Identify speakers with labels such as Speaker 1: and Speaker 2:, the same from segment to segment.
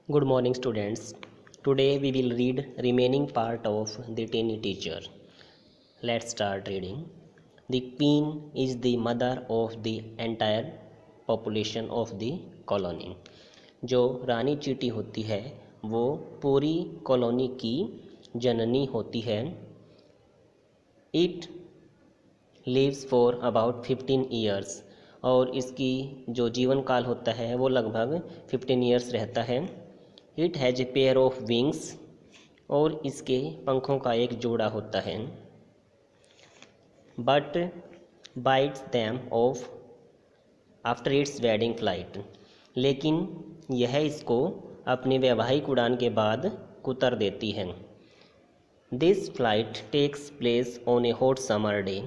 Speaker 1: Good morning, students. Today we will read remaining part of the Tiny Teacher. Let's start reading. The queen is the mother of the entire population of the colony. जो रानी चींटी होती है वो पूरी colony की जननी होती है. It lives for about 15 years और इसकी जो जीवन काल होता है वो लगभग 15 years रहता है. It has a pair of wings और इसके पंखों का एक जोड़ा होता है. But bytes them of after it's wedding flight, लेकिन यह इसको अपनी वैवाहिक उड़ान के बाद कुतर देती है. This flight takes place on a hot summer day,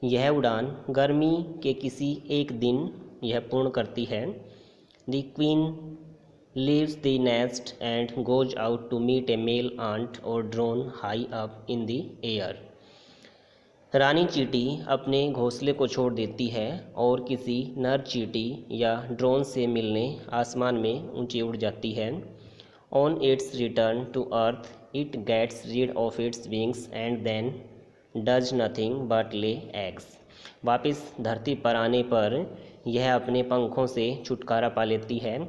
Speaker 1: यह उड़ान गर्मी के किसी एक दिन यह पूर्ण करती है. The queen leaves the nest and goes out to meet a male ant or drone high up in the air. रानी चींटी अपने घोंसले को छोड़ देती है और किसी नर चींटी या ड्रोन से मिलने आसमान में ऊंची उड़ जाती है. On its return to earth, it gets rid of its wings and then does nothing but lay eggs. वापस धरती पर आने पर यह अपने पंखों से छुटकारा पा लेती है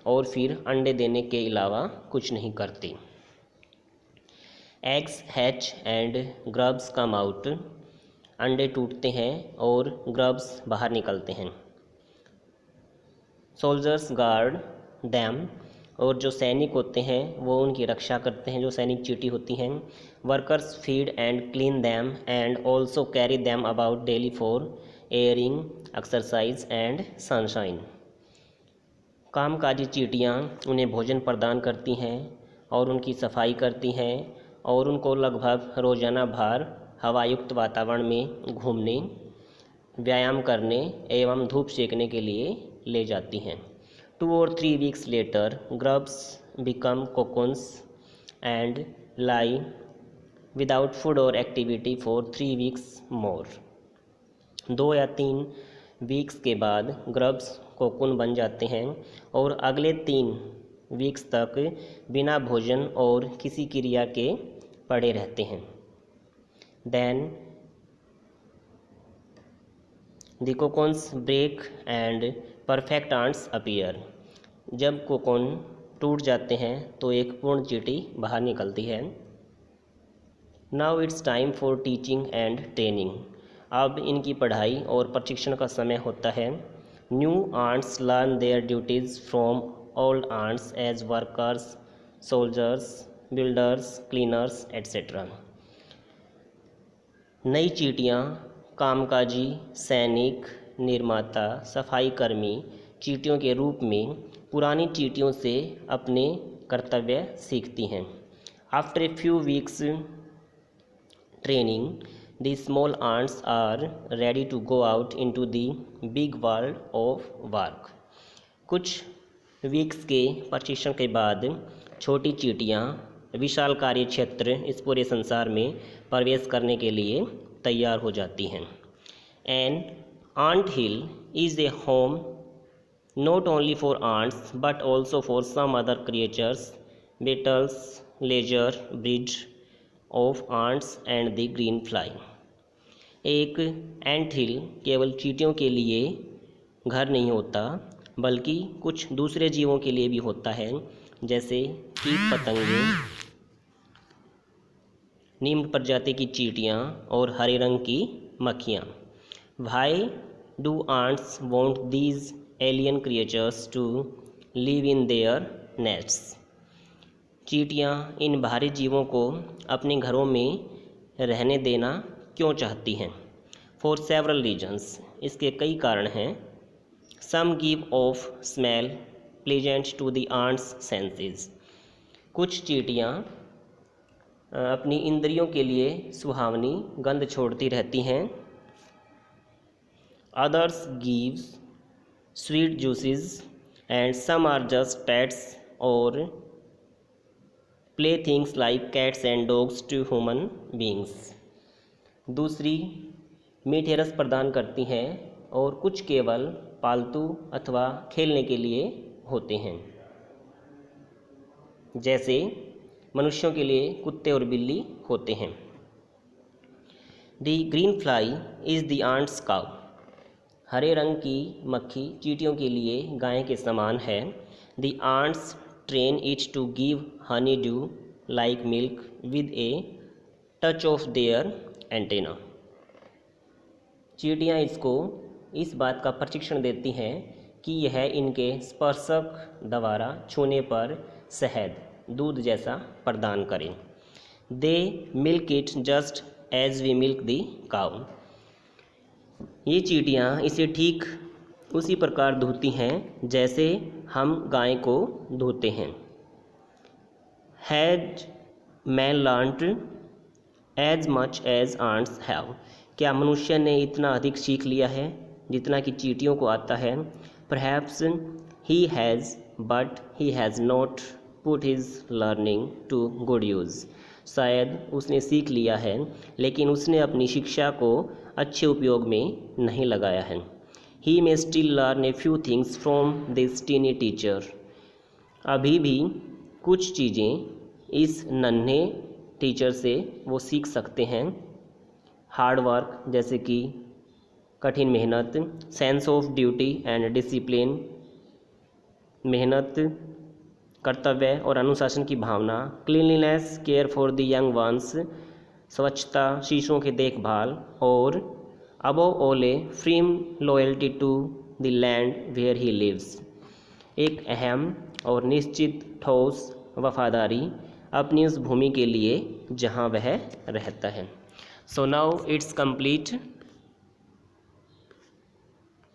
Speaker 1: और फिर अंडे देने के अलावा कुछ नहीं करती. Eggs hatch and grubs come out, अंडे टूटते हैं और ग्रब्स बाहर निकलते हैं. सोल्जर्स गार्ड दैम, और जो सैनिक होते हैं वो उनकी रक्षा करते हैं, जो सैनिक चींटी होती हैं. Workers feed and clean them and also carry them about daily for airing, exercise and sunshine. कामकाजी चींटियाँ उन्हें भोजन प्रदान करती हैं और उनकी सफाई करती हैं और उनको लगभग रोजाना बाहर हवायुक्त वातावरण में घूमने, व्यायाम करने एवं धूप सेकने के लिए ले जाती हैं. 2 or 3 weeks later, grubs become cocoons and lie without food or activity for 3 weeks more. 2 या 3 वीक्स के बाद ग्रब्स कोकून बन जाते हैं और अगले 3 वीक्स तक बिना भोजन और किसी क्रिया के पड़े रहते हैं. Then the cocoons break and perfect ants appear, जब कोकून टूट जाते हैं तो एक पूर्ण चींटी बाहर निकलती है. Now it's time for teaching and training, अब इनकी पढ़ाई और प्रशिक्षण का समय होता है. New ants learn their duties from old ants as workers, soldiers, builders, cleaners etcetera. नई चींटियाँ कामकाजी, सैनिक, निर्माता, सफाई कर्मी चींटियों के रूप में पुरानी चींटियों से अपने कर्तव्य सीखती हैं. After a few weeks training, the small ants are ready to go out into the big world of work. कुछ वीक्स के प्रशिक्षण के बाद छोटी चींटियाँ विशाल कार्य क्षेत्र, इस पूरे संसार में प्रवेश करने के लिए तैयार हो जाती हैं. An ant hill is a home not only for ants but also for some other creatures, beetles, lizard breed of ants and the green fly. एक एंट हिल केवल चींटियों के लिए घर नहीं होता बल्कि कुछ दूसरे जीवों के लिए भी होता है, जैसे कीट पतंगे, निम्न प्रजाति की चींटियाँ और हरे रंग की मक्खियाँ. Why do ants want these alien creatures to live in their nests, चींटियाँ इन बाहरी जीवों को अपने घरों में रहने देना क्यों चाहती हैं. फॉर सेवरल रीजन्स, इसके कई कारण हैं. Some give off smell pleasant to the ants senses, कुछ चींटियाँ अपनी इंद्रियों के लिए सुहावनी गंध छोड़ती रहती हैं. Others gives sweet juices and some are just pets और play things like cats and dogs to human beings, दूसरी मीठे रस प्रदान करती हैं और कुछ केवल पालतू अथवा खेलने के लिए होते हैं. जैसे मनुष्यों के लिए कुत्ते और बिल्ली होते हैं। The green fly is the ant's cow. हरे रंग की मक्खी चींटियों के लिए गाय के समान है। The ants train it to give honey dew like milk with a touch of their antenna. चींटियाँ इसको इस बात का प्रशिक्षण देती हैं कि यह इनके स्पर्शक द्वारा छूने पर शहद दूध जैसा प्रदान करें। They milk it just as we milk the cow. ये चींटियाँ इसे ठीक उसी प्रकार धोती हैं जैसे हम गाय को धोते हैं। Has man learned as much as ants have. क्या मनुष्य ने इतना अधिक सीख लिया है जितना कि चींटियों को आता है? Perhaps he has but he has not put his learning to good use. शायद उसने सीख लिया है लेकिन उसने अपनी शिक्षा को अच्छे उपयोग में नहीं लगाया है। He may still learn a few things from this tiny teacher. अभी भी कुछ चीज़ें इस नन्हे टीचर से वो सीख सकते हैं। हार्ड वर्क जैसे कि कठिन मेहनत, sense of duty and discipline मेहनत, कर्तव्य और अनुशासन की भावना, cleanliness, care for the young ones स्वच्छता, शिशुओं की देखभाल, और above all a firm loyalty to the land where he lives. एक अहम और निश्चित ठोस वफादारी अपनी उस भूमि के लिए जहाँ वह रहता है। So now it's complete.